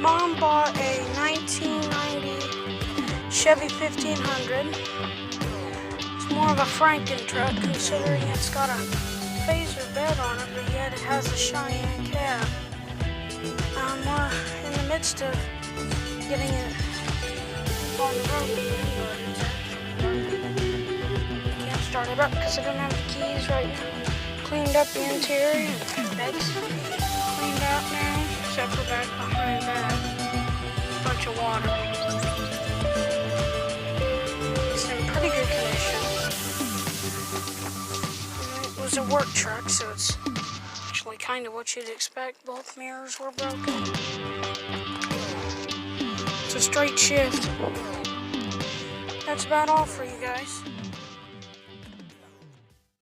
Mom bought a 1990 Chevy 1500. It's more of a Franken truck considering it's got a Phaser bed on it, but yet it has a Cheyenne cab. We're in the midst of getting it on the road. Can't start it up because I don't have the keys right now. Cleaned up the interior, bed's cleaned out now, except for back behind that. Bunch of water. It's in pretty good condition. It was a work truck, so it's actually kind of what you'd expect. Both mirrors were broken. It's a straight shift. That's about all for you guys.